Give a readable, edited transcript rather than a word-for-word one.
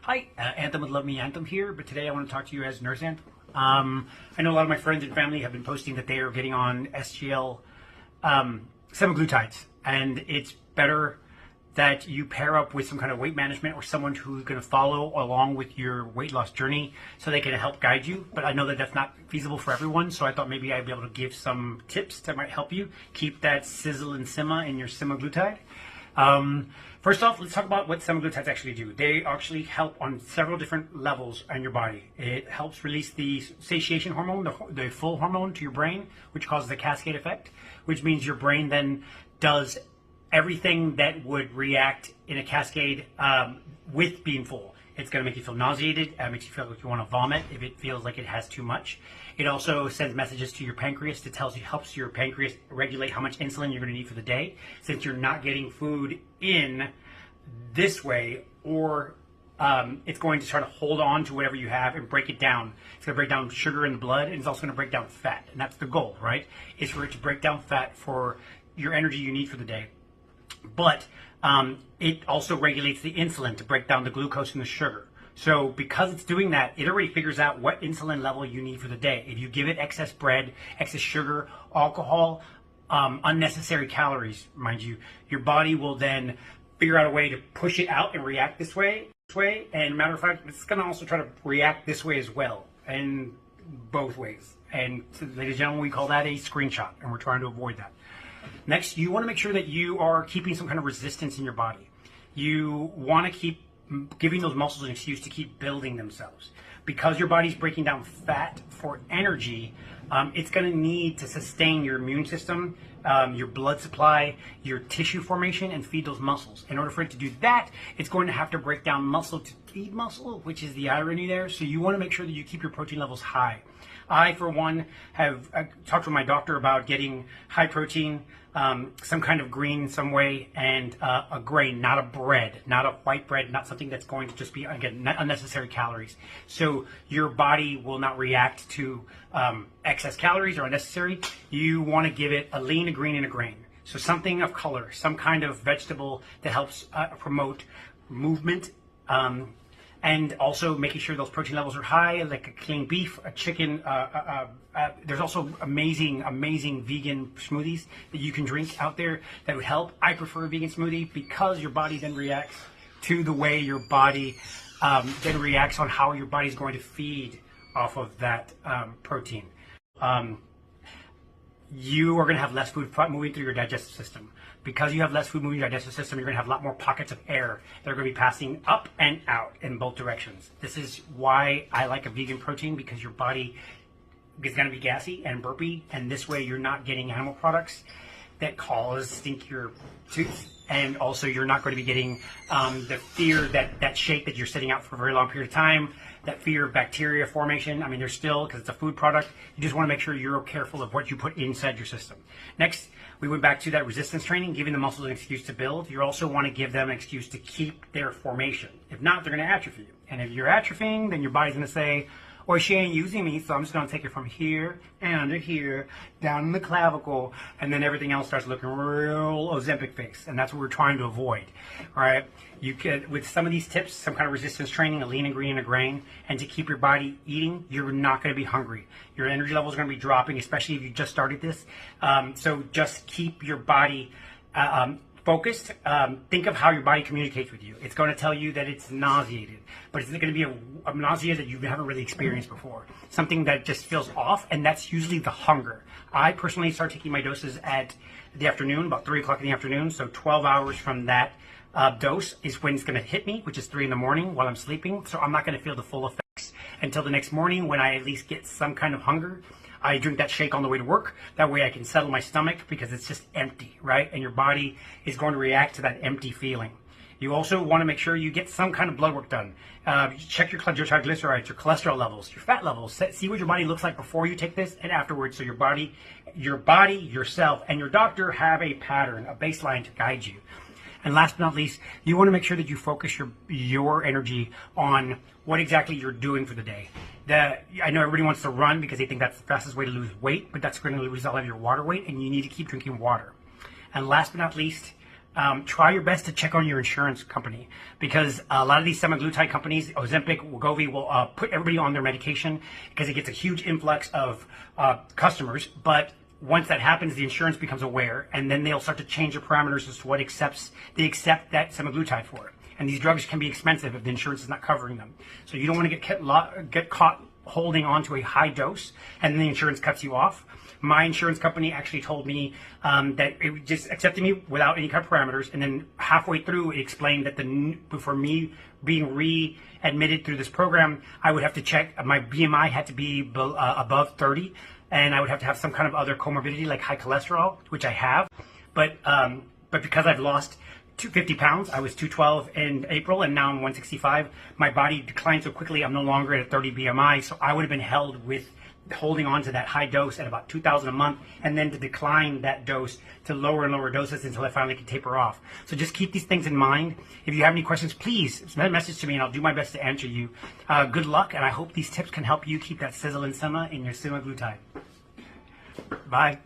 Hi, Anthem would love me Anthem here, but today I want to talk to you as Nurse Anthem. I know a lot of my friends and family have been posting that they are getting on SGL semaglutides, and it's better that you pair up with some kind of weight management or someone who's going to follow along with your weight loss journey so they can help guide you. But I know that that's not feasible for everyone, so I thought maybe I'd be able to give some tips that might help you keep that sizzle and simma in your semaglutide. First off, let's talk about what semaglutides actually do. They actually help on several different levels in your body. It helps release the satiation hormone, the full hormone to your brain, which causes a cascade effect, which means your brain then does everything that would react in a cascade with being full. It's going to make you feel nauseated. It makes you feel like you want to vomit if it feels like it has too much. It also sends messages to your pancreas that helps your pancreas regulate how much insulin you're going to need for the day. Since you're not getting food in this way, or it's going to try to hold on to whatever you have and break it down. It's going to break down sugar in the blood, and it's also going to break down fat. And that's the goal, right? Is for it to break down fat for your energy you need for the day. But it also regulates the insulin to break down the glucose and the sugar. So because it's doing that, it already figures out what insulin level you need for the day. If you give it excess bread, excess sugar, alcohol, unnecessary calories, mind you, your body will then figure out a way to push it out and react this way. And matter of fact, it's going to also try to react this way as well, and both ways. And ladies and gentlemen, we call that a screenshot, and we're trying to avoid that. Next, you want to make sure that you are keeping some kind of resistance in your body. You want to keep giving those muscles an excuse to keep building themselves. Because your body's breaking down fat for energy, it's going to need to sustain your immune system, your blood supply, your tissue formation, and feed those muscles. In order for it to do that, it's going to have to break down muscle to feed muscle, which is the irony there. So you want to make sure that you keep your protein levels high. I, for one, have talked with my doctor about getting high protein, some kind of green some way, and a grain, not a bread, not a white bread, not something that's going to just be, again, unnecessary calories. So your body will not react to excess calories or unnecessary. You want to give it a lean, a green, and a grain. So something of color, some kind of vegetable that helps promote movement, and also making sure those protein levels are high, like a clean beef, a chicken. There's also amazing vegan smoothies that you can drink out there that would help. I prefer a vegan smoothie because your body then reacts to the way your body then reacts on how your body's going to feed off of that protein. You are going to have less food moving through your digestive system. Because you have less food moving through your digestive system, you're going to have a lot more pockets of air that are going to be passing up and out in both directions. This is why I like a vegan protein, because your body is going to be gassy and burpy, and this way you're not getting animal products that cause stinkier tooth. And also you're not going to be getting the fear that shake that you're sitting out for a very long period of time, that fear of bacteria formation. I mean, there's still, because it's a food product, you just want to make sure you're careful of what you put inside your system. Next, we went back to that resistance training, giving the muscles an excuse to build. You also want to give them an excuse to keep their formation. If not, they're going to atrophy you. And if you're atrophying, then your body's going to say, well, she ain't using me, so I'm just going to take it from here and under here, down in the clavicle, and then everything else starts looking real Ozempic face. And that's what we're trying to avoid. All right? You could, with some of these tips, some kind of resistance training, a lean and green and a grain, and to keep your body eating, you're not going to be hungry. Your energy levels are going to be dropping, especially if you just started this. So just keep your body focused. Think of how your body communicates with you. It's going to tell you that it's nauseated, but it's going to be a nausea that you haven't really experienced before. Something that just feels off, and that's usually the hunger. I personally start taking my doses at the afternoon, about 3 o'clock in the afternoon, so 12 hours from that dose is when it's going to hit me, which is 3 in the morning while I'm sleeping, so I'm not going to feel the full effects until the next morning when I at least get some kind of hunger. I drink that shake on the way to work. That way I can settle my stomach because it's just empty, right? And your body is going to react to that empty feeling. You also want to make sure you get some kind of blood work done. Check your triglycerides, your cholesterol levels, your fat levels. See what your body looks like before you take this and afterwards, so your body, yourself, and your doctor have a pattern, a baseline to guide you. And last but not least, you want to make sure that you focus your energy on what exactly you're doing for the day. I know everybody wants to run because they think that's the fastest way to lose weight, but that's going to lose all of your water weight, and you need to keep drinking water. And last but not least, try your best to check on your insurance company, because a lot of these semaglutide companies, Ozempic, Wegovy, will put everybody on their medication because it gets a huge influx of customers. But once that happens, the insurance becomes aware, and then they'll start to change the parameters as to what they accept that semaglutide for. And these drugs can be expensive if the insurance is not covering them. So you don't want to get caught holding on to a high dose and then the insurance cuts you off. My insurance company actually told me that it just accepted me without any kind of parameters, and then halfway through it explained that for me being readmitted through this program, I would have to check, my BMI had to be above 30, and I would have to have some kind of other comorbidity like high cholesterol, which I have. But because I've lost 50 pounds, I was 212 in April, and now I'm 165. My body declined so quickly, I'm no longer at a 30 BMI, so I would have been held with holding on to that high dose at about 2,000 a month, and then to decline that dose to lower and lower doses until I finally can taper off. So just keep these things in mind. If you have any questions, please send a message to me and I'll do my best to answer you. Good luck, and I hope these tips can help you keep that sizzle and Simma in your semaglutide. Bye.